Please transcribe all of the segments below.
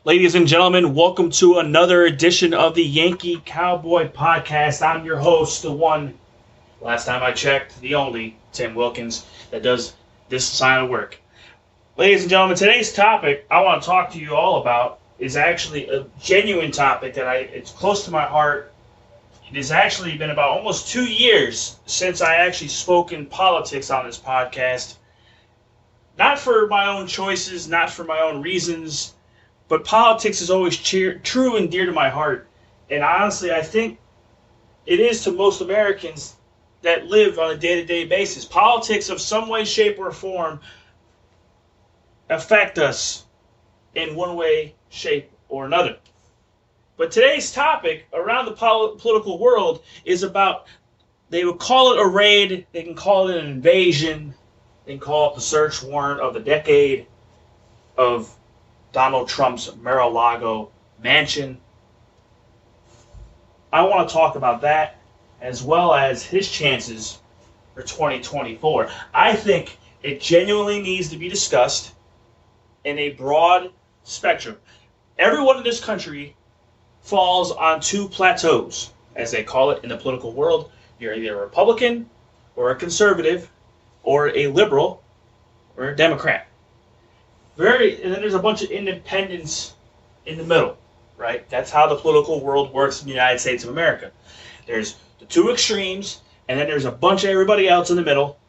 Ladies and gentlemen, welcome to another edition of the Yankee Cowboy Podcast. I'm your host, the one, last time I checked, the only, Tim Wilkins, that does this line of work. Ladies and gentlemen, today's topic I want to talk to you all about is actually a genuine topic that it's close to my heart. It has actually been about almost 2 years since I actually spoke in politics on this podcast. Not for my own choices, not for my own reasons, but politics is always true and dear to my heart. And honestly, I think it is to most Americans that live on a day-to-day basis. Politics of some way, shape, or form affect us in one way, shape, or another. But today's topic around the political world is about, they would call it a raid, they can call it an invasion, they can call it the search warrant of the decade of Donald Trump's Mar-a-Lago mansion. I want to talk about that as well as his chances for 2024. I think it genuinely needs to be discussed in a broad spectrum. Everyone in this country falls on two plateaus, as they call it in the political world. You're either a Republican or a conservative or a liberal or a Democrat. And then there's a bunch of independents in the middle, right? That's how the political world works in the United States of America. There's the two extremes, and then there's a bunch of everybody else in the middle.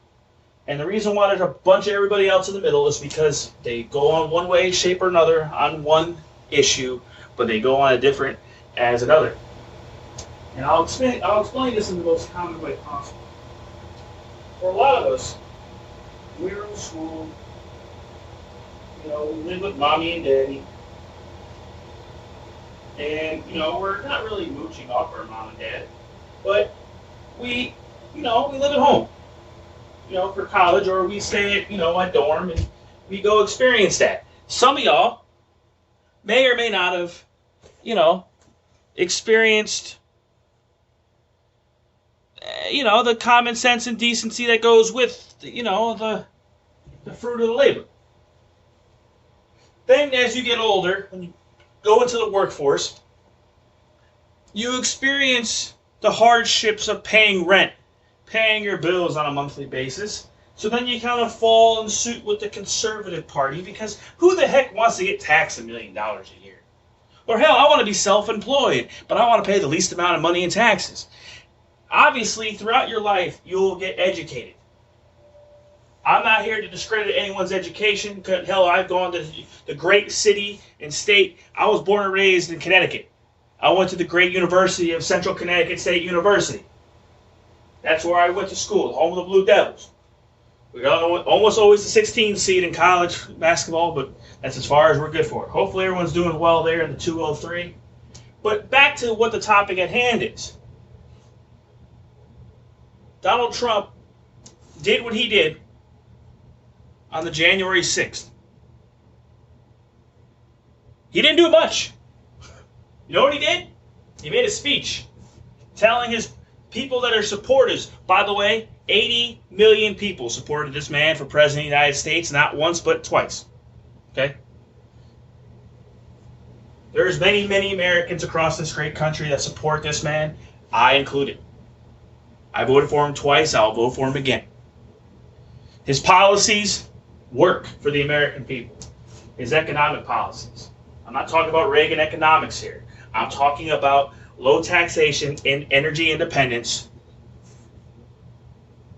And the reason why there's a bunch of everybody else in the middle is because they go on one way, shape, or another on one issue, but they go on a different as another. And I'll explain this in the most common way possible. For a lot of us, we're in school, we live with mommy and daddy, and, we're not really mooching off our mom and dad, but we live at home, for college, or we stay at, a dorm, and we go experience that. Some of y'all may or may not have, experienced, the common sense and decency that goes with, the fruit of the labor. Then as you get older, when you go into the workforce, you experience the hardships of paying rent, paying your bills on a monthly basis. So then you kind of fall in suit with the conservative party, because who the heck wants to get taxed $1 million a year? Or hell, I want to be self-employed, but I want to pay the least amount of money in taxes. Obviously, throughout your life, you'll get educated. I'm not here to discredit anyone's education. Hell, I've gone to the great city and state. I was born and raised in Connecticut. I went to the great University of Central Connecticut State University. That's where I went to school, home of the Blue Devils. We got almost always the 16th seed in college basketball, but that's as far as we're good for. Hopefully everyone's doing well there in the 203. But back to what the topic at hand is. Donald Trump did what he did on the January 6th. He didn't do much. You know what he did? He made a speech telling his people that are supporters. By the way, 80 million people supported this man for president of the United States, not once but twice. Okay? There's many, many Americans across this great country that support this man, I included. I voted for him twice, I'll vote for him again. His policies work for the American people. His economic policies. I'm not talking about Reagan economics here. I'm talking about low taxation and energy independence.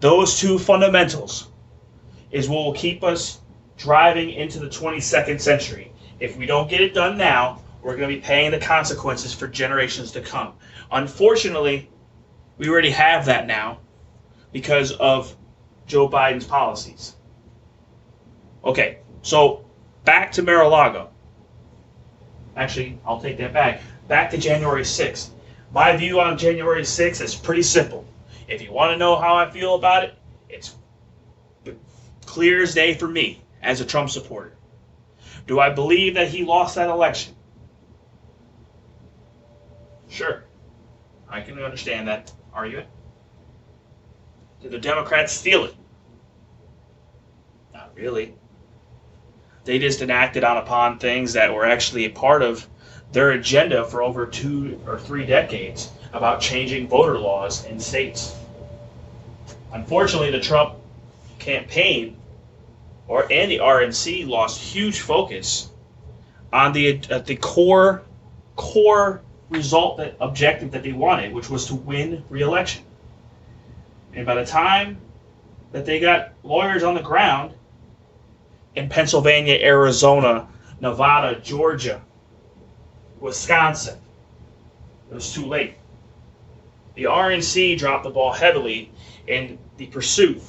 Those two fundamentals is what will keep us driving into the 22nd century. If we don't get it done now, we're going to be paying the consequences for generations to come. Unfortunately, we already have that now because of Joe Biden's policies. Okay, so back to Mar-a-Lago. Actually, I'll take that back. Back to January 6th. My view on January 6th is pretty simple. If you want to know how I feel about it, it's clear as day for me as a Trump supporter. Do I believe that he lost that election? Sure. I can understand that argument. Did the Democrats steal it? Not really. They just enacted upon things that were actually a part of their agenda for over 2 or 3 decades about changing voter laws in states. Unfortunately, the Trump campaign and the RNC lost huge focus on the core result, that objective that they wanted, which was to win re-election. And by the time that they got lawyers on the ground in Pennsylvania, Arizona, Nevada, Georgia, Wisconsin, it was too late. The RNC dropped the ball heavily in the pursuit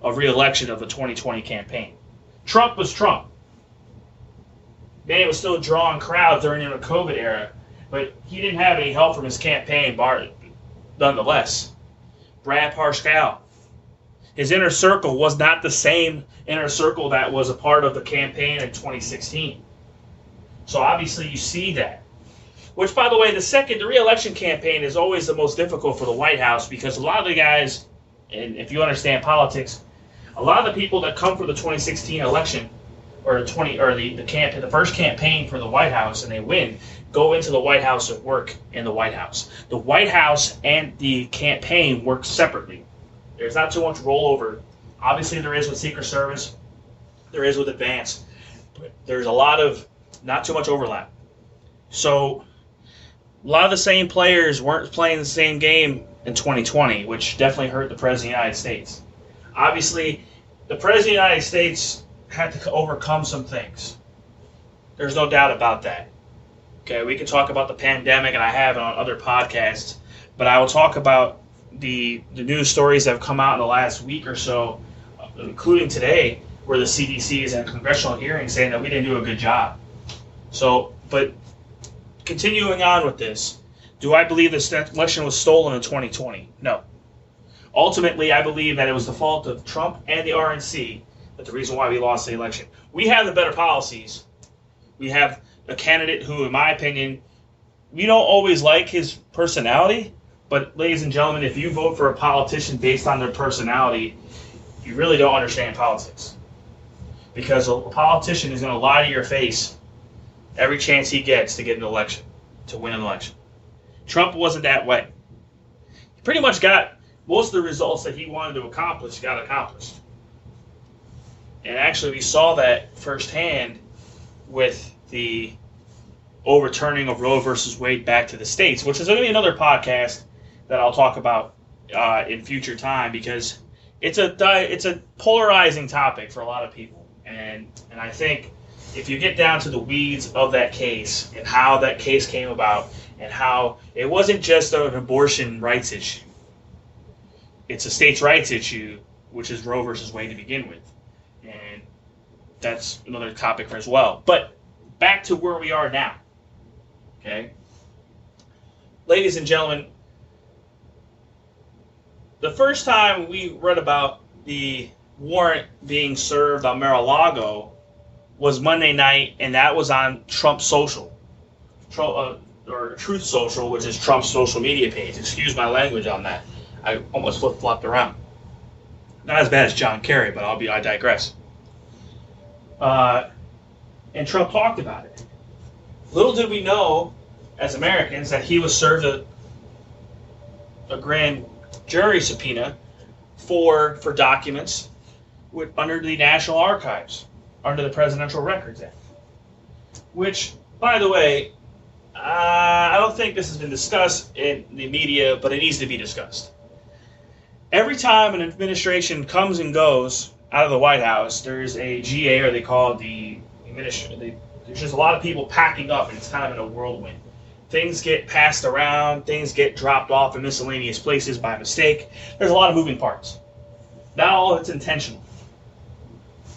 of re-election of the 2020 campaign. Trump was Trump. Man was still drawing crowds during the COVID era, but he didn't have any help from his campaign, nonetheless. Brad Parscale. His inner circle was not the same inner circle that was a part of the campaign in 2016. So obviously you see that. Which, by the way, the re-election campaign is always the most difficult for the White House, because a lot of the guys, and if you understand politics, a lot of the people that come for the 2016 election, or the first campaign for the White House, and they win, go into the White House and work in the White House. The White House and the campaign work separately. There's not too much rollover. Obviously, there is with Secret Service, there is with Advance, but there's not too much overlap. So a lot of the same players weren't playing the same game in 2020, which definitely hurt the President of the United States. Obviously, the President of the United States had to overcome some things. There's no doubt about that. Okay, we can talk about the pandemic, and I have it on other podcasts, but I will talk about the news stories that have come out in the last week or so, including today, where the CDC is in a congressional hearing saying that we didn't do a good job. So, but continuing on with this, do I believe this election was stolen in 2020? No. Ultimately, I believe that it was the fault of Trump and the RNC, that the reason why we lost the election. We have the better policies. We have a candidate who, in my opinion, we don't always like his personality, but ladies and gentlemen, if you vote for a politician based on their personality, you really don't understand politics. Because a politician is going to lie to your face every chance he gets to get an election, to win an election. Trump wasn't that way. He pretty much got most of the results that he wanted to accomplish, got accomplished. And actually, we saw that firsthand with the overturning of Roe versus Wade back to the states, which is going to be another podcast that I'll talk about in future time, because it's a polarizing topic for a lot of people. And I think if you get down to the weeds of that case and how that case came about and how it wasn't just an abortion rights issue, it's a states' rights issue, which is Roe versus Wade to begin with. And that's another topic for as well. But back to where we are now. Okay? Ladies and gentlemen, the first time we read about the warrant being served on Mar-a-Lago was Monday night, and that was on Trump's social. Or Truth Social, which is Trump's social media page. Excuse my language on that. I almost flip-flopped around. Not as bad as John Kerry, but I digress. And Trump talked about it. Little did we know, as Americans, that he was served a grand jury subpoena for documents under the National Archives, under the Presidential Records Act. Which, by the way, I don't think this has been discussed in the media, but it needs to be discussed. Every time an administration comes and goes out of the White House, there's a GA, or they call it the administration. There's just a lot of people packing up, and it's kind of in a whirlwind. Things get passed around, things get dropped off in miscellaneous places by mistake. There's a lot of moving parts. Not all of it's intentional.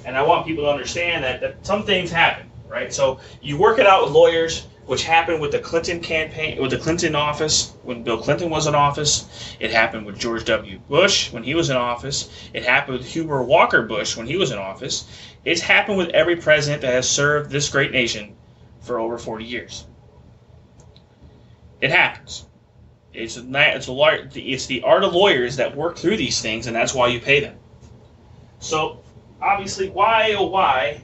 And I want people to understand that some things happen, right? So you work it out with lawyers, which happened with the Clinton campaign, with the Clinton office, when Bill Clinton was in office. It happened with George W. Bush when he was in office. It happened with Hubert Walker Bush when he was in office. It's happened with every president that has served this great nation for over 40 years. It happens. It's the art of lawyers that work through these things, and that's why you pay them. So, obviously, why, oh why,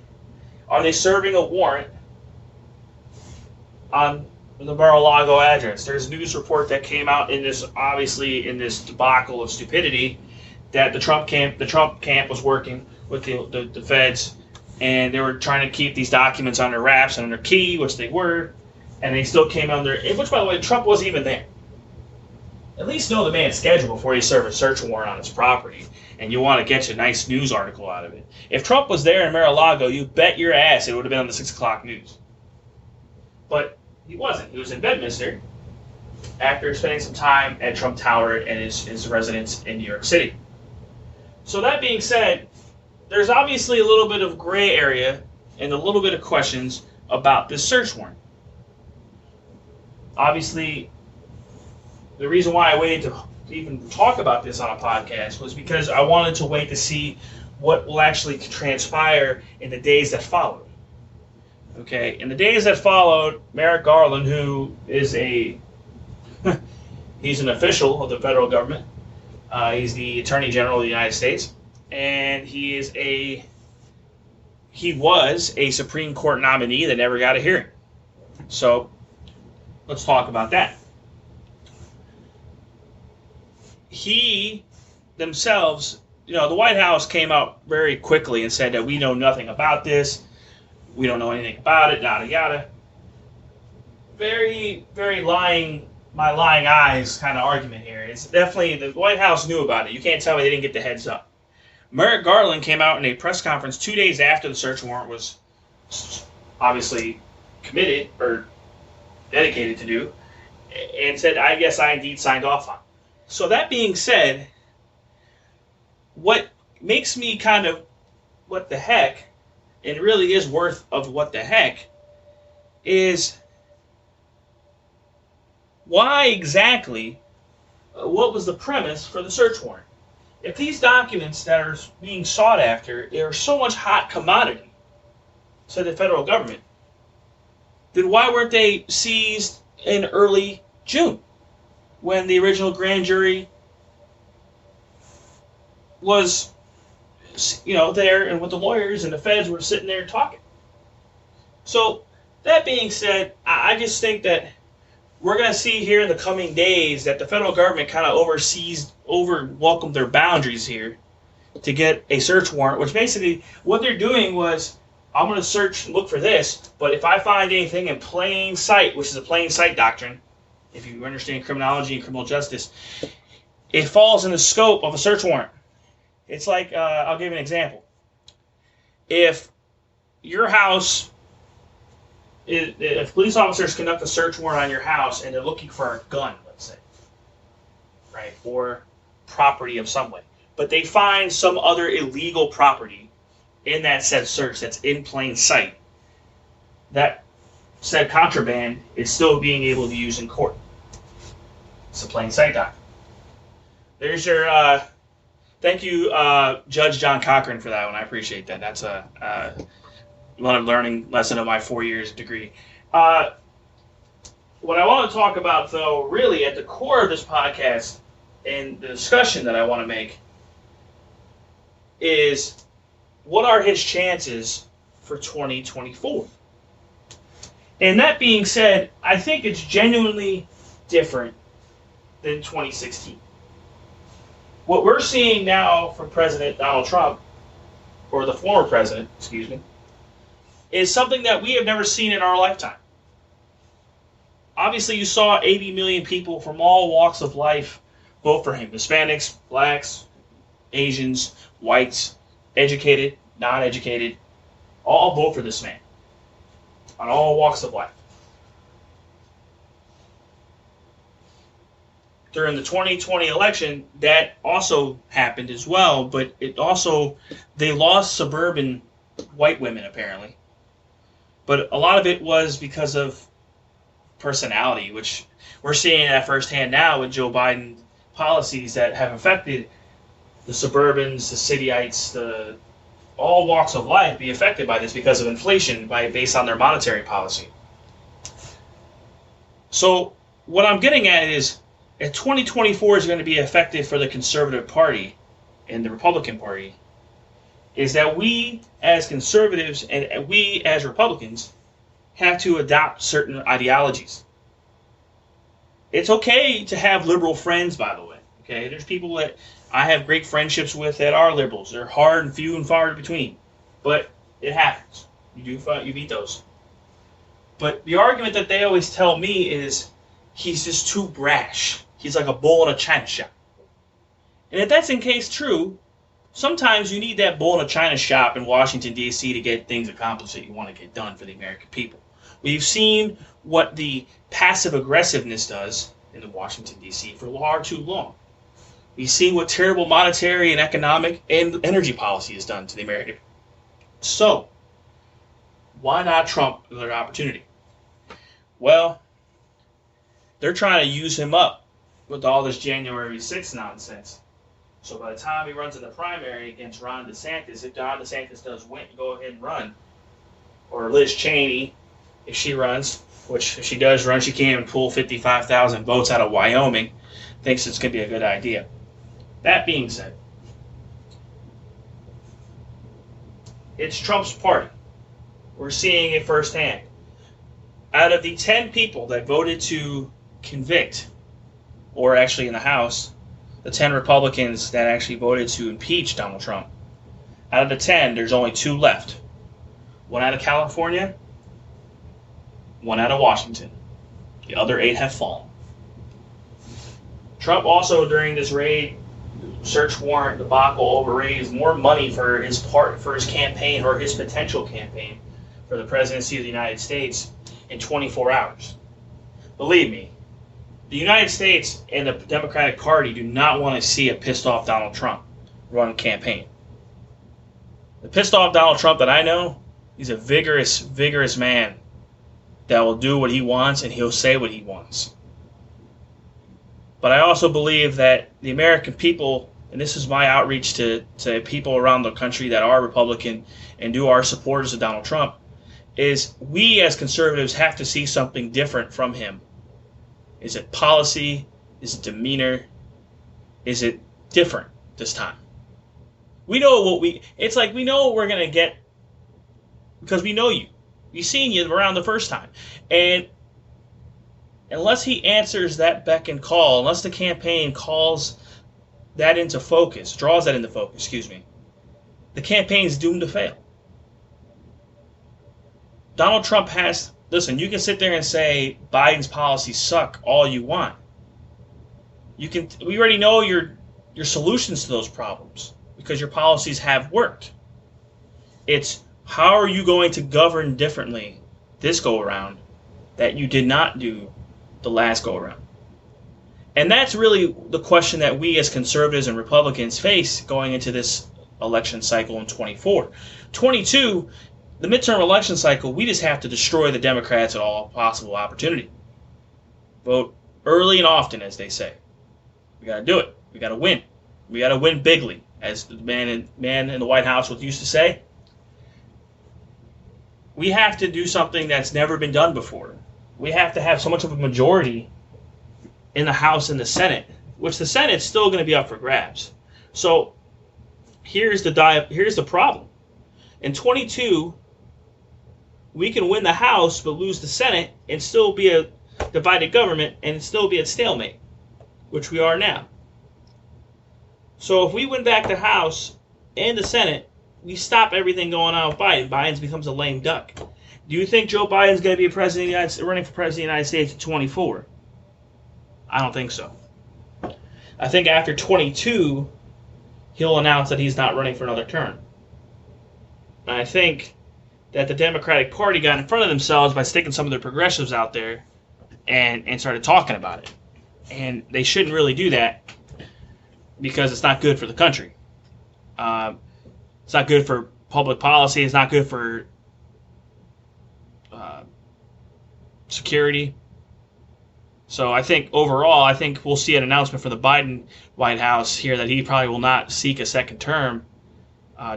are they serving a warrant on the Mar-a-Lago address? There's a news report that came out in this, obviously, in this debacle of stupidity, that the Trump camp was working with the feds, and they were trying to keep these documents under wraps and under key, which they were, and they still came under. Which, by the way, Trump wasn't even there. At least know the man's schedule before you serve a search warrant on his property, and you want to get you a nice news article out of it. If Trump was there in Mar-a-Lago, you bet your ass it would have been on the 6 o'clock news. But he wasn't. He was in Bedminster after spending some time at Trump Tower and his residence in New York City. So that being said, there's obviously a little bit of gray area and a little bit of questions about this search warrant. Obviously, the reason why I waited to even talk about this on a podcast was because I wanted to wait to see what will actually transpire in the days that followed. Okay, in the days that followed, Merrick Garland, who is he's an official of the federal government. He's the Attorney General of the United States, and he was a Supreme Court nominee that never got a hearing. So let's talk about that. He themselves, the White House came out very quickly and said that we know nothing about this. We don't know anything about it, yada, yada. Very, very my lying eyes kind of argument here. It's definitely, the White House knew about it. You can't tell me they didn't get the heads up. Merrick Garland came out in a press conference 2 days after the search warrant was obviously committed or dedicated to do, and said, I guess I indeed signed off on it. So that being said, what makes me kind of what the heck, and it really is worth of what the heck, is why exactly, what was the premise for the search warrant? If these documents that are being sought after are so much hot commodity to the federal government, then why weren't they seized in early June when the original grand jury was, there and with the lawyers and the feds were sitting there talking? So that being said, I just think that we're going to see here in the coming days that the federal government kind of welcomed their boundaries here to get a search warrant, which basically what they're doing was, I'm going to search and look for this, but if I find anything in plain sight, which is a plain sight doctrine, if you understand criminology and criminal justice, it falls in the scope of a search warrant. It's like, I'll give you an example. If your house, if police officers conduct a search warrant on your house and they're looking for a gun, let's say, right, or property of some way, but they find some other illegal property in that said search that's in plain sight, that said contraband is still being able to use in court. It's a plain sight doctrine. There's your, thank you, Judge John Cochran, for that one. I appreciate that. That's a learning lesson of my 4 years degree. What I want to talk about, though, really at the core of this podcast and the discussion that I want to make is, what are his chances for 2024? And that being said, I think it's genuinely different than 2016. What we're seeing now from President Donald Trump, or the former president, excuse me, is something that we have never seen in our lifetime. Obviously, you saw 80 million people from all walks of life vote for him. Hispanics, blacks, Asians, whites, educated, non-educated, all vote for this man on all walks of life. During the 2020 election, that also happened as well, but they lost suburban white women, apparently. But a lot of it was because of personality, which we're seeing that firsthand now with Joe Biden policies that have affected the suburbans, the cityites, all walks of life be affected by this because of inflation based on their monetary policy. So what I'm getting at is, if 2024 is going to be effective for the Conservative Party and the Republican Party, is that we as conservatives and we as Republicans have to adopt certain ideologies. It's okay to have liberal friends, by the way. Okay, there's people that I have great friendships with that are liberals. They're hard and few and far between, but it happens. You meet those. But the argument that they always tell me is he's just too brash. He's like a bull in a china shop. And if that's in case true, sometimes you need that bull in a china shop in Washington, D.C. to get things accomplished that you want to get done for the American people. We've seen what the passive aggressiveness does in Washington, D.C. for far too long. We've seen what terrible monetary and economic and energy policy has done to the American. So, why not Trump another opportunity? Well, they're trying to use him up with all this January 6th nonsense. So by the time he runs in the primary against Ron DeSantis, if Ron DeSantis does win, go ahead and run. Or Liz Cheney, if she runs, which if she does run, she can't even pull 55,000 votes out of Wyoming, thinks it's going to be a good idea. That being said, it's Trump's party. We're seeing it firsthand. Out of the 10 people that voted to convict, or actually in the House, the 10 Republicans that actually voted to impeach Donald Trump, out of the 10, there's only 2 left. One out of California, one out of Washington. The other 8 have fallen. Trump also, during this raid, search warrant debacle, overraised more money for his campaign, or his potential campaign for the presidency of the United States in 24 hours. Believe me, the United States and the Democratic Party do not want to see a pissed off Donald Trump run a campaign. The pissed off Donald Trump that I know, he's a vigorous man that will do what he wants and he'll say what he wants. But I also believe that the American people, and this is my outreach to people around the country that are Republican and are supporters of Donald Trump, is we as conservatives have to see something different from him. Is it policy? Is it demeanor? Is it different this time? We know it's like we know what we're going to get because we know you. We've seen you around the first time. And unless he answers that beck and call, unless the campaign calls that into focus, draws that into focus, the campaign's doomed to fail. Donald Trump has, listen, you can sit there and say Biden's policies suck all you want. We already know your solutions to those problems because your policies have worked. It's how are you going to govern differently this go around that you did not do the last go around? And that's really the question that we as conservatives and Republicans face going into this election cycle in 24. 22, the midterm election cycle, we just have to destroy the Democrats at all possible opportunity. Vote early and often, as they say. We got to do it. We got to win. We got to win bigly, as the man in the White House used to say. We have to do something that's never been done before. We have to have so much of a majority in the House and the Senate, which the Senate's still going to be up for grabs. So here's the problem. In 22, we can win the House but lose the Senate and still be a divided government and still be at stalemate, which we are now. So if we win back the House and the Senate, we stop everything going on with Biden. Biden becomes a lame duck. Do you think Joe Biden's going to be running for president of the United States in 24? I don't think so. I think after 22, he'll announce that he's not running for another term. And I think that the Democratic Party got in front of themselves by sticking some of their progressives out there and started talking about it. And they shouldn't really do that because it's not good for the country. It's not good for public policy. It's not good for security. So I think overall, we'll see an announcement from the Biden White House here that he probably will not seek a second term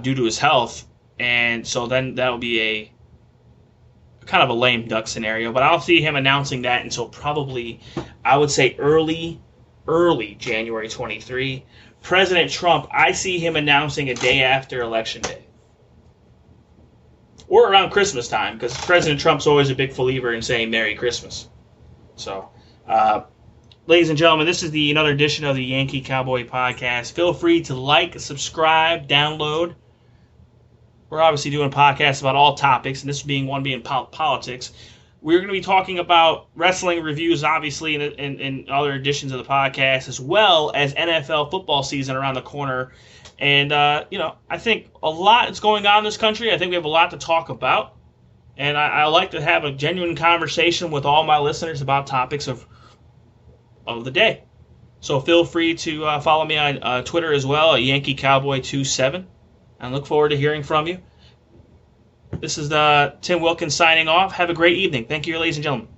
due to his health. And so then that'll be a kind of a lame duck scenario. But I don't see him announcing that until probably, I would say, early January 23. President Trump, I see him announcing a day after Election Day. or around Christmas time, because President Trump's always a big believer in saying Merry Christmas. So, ladies and gentlemen, this is another edition of the Yankee Cowboy Podcast. Feel free to like, subscribe, download. We're obviously doing podcasts about all topics, and this being politics. We're going to be talking about wrestling reviews, obviously, in other editions of the podcast, as well as NFL football season around the corner. And, I think a lot is going on in this country. I think we have a lot to talk about. And I like to have a genuine conversation with all my listeners about topics of the day. So feel free to follow me on Twitter as well, at YankeeCowboy27. I look forward to hearing from you. This is Tim Wilkins signing off. Have a great evening. Thank you, ladies and gentlemen.